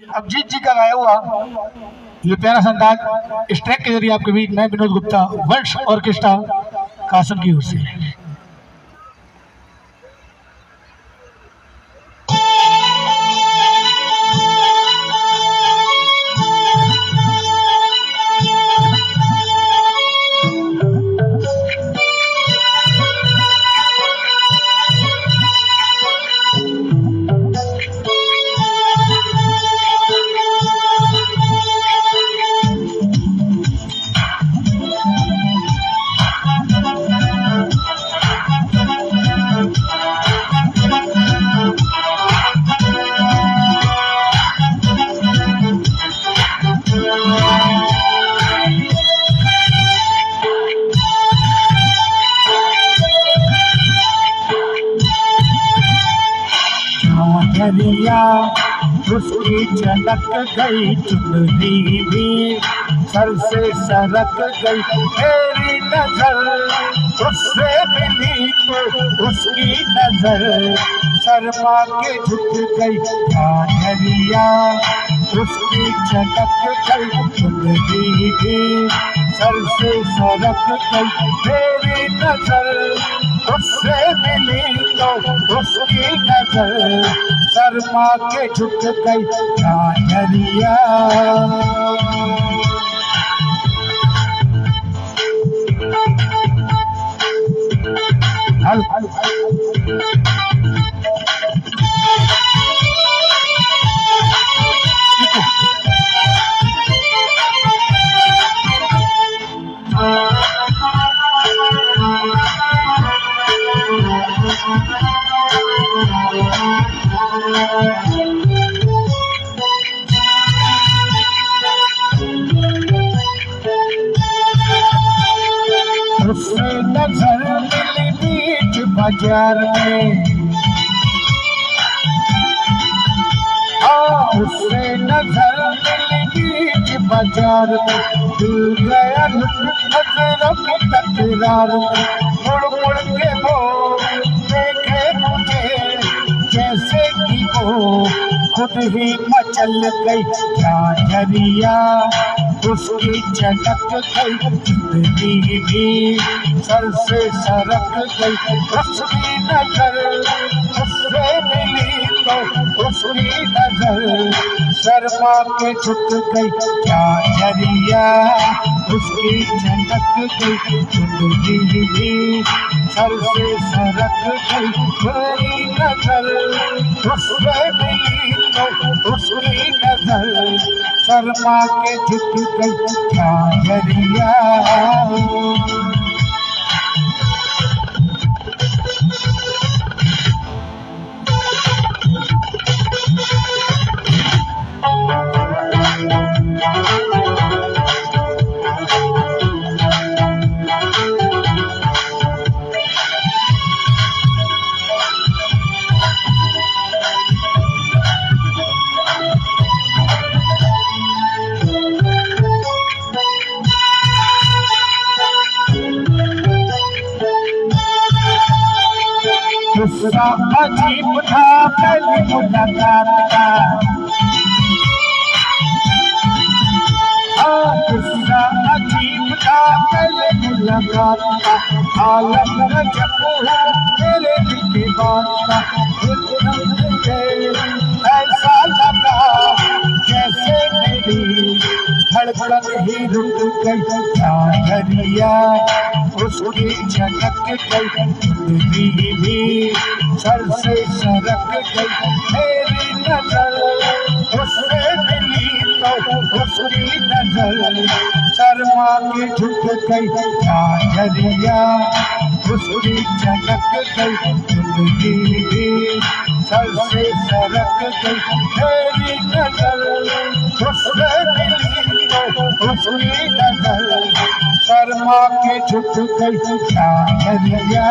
अभिजीत जी का गाया हुआ ये प्यारा सा अंदाज इस ट्रैक के जरिए आपके बीच मैं विनोद गुप्ता वंश ऑर्केस्ट्रा कासम की ओर से। नजरिया उसकी झलक गई चुनरी भी सर से सरक गई मेरी नजर उससे मिली तो उसकी नजर शर्मा के झुक गई नजरिया उसकी झलक गई चुनरी भी सर से सरक गई मेरी नजर उससे मिली तो उसकी नजर शर्मा के झुक गई नजरिया। उससे नजर मिली बीच बाजार में उससे नजर मिली बीच बाजार में दिल गया नजरों की तकरार में मुड़ मुड़ के वो देखे मुझे जैसे कि वो खुद ही मचल गई नजरिया उसकी झलक गई जिंदगी भी सर से सरक गई उसकी नजर उससे मिली तो उसकी नजर शर्मा के झुक गई नजरिया उसकी झलक गई जिंदगी भी सर से सरक गई मेरी नजर उससे मिली तो उसकी नजर शर्मा के झुक गई नजरिया। दूसरा अजीब था पहली मुलाकात का दूसरा अजीब था पहले मुलाकात का आलम रजब मेरे दिल की बात का मुझे ऐसा लगा जैसे मेरी धड़कन ही रुक गई नजरिया उसकी झलक गई जिंदगी भी सर से सरक गई मेरी नजर उससे मिली तो उसकी नजर शर्मा के झुक गई नजरिया उसकी झलक गई जिंदगी भी सर से सरक गई मेरी नजर उससे मिली तो उसकी नजर शर्मा के झुक गई नजरिया।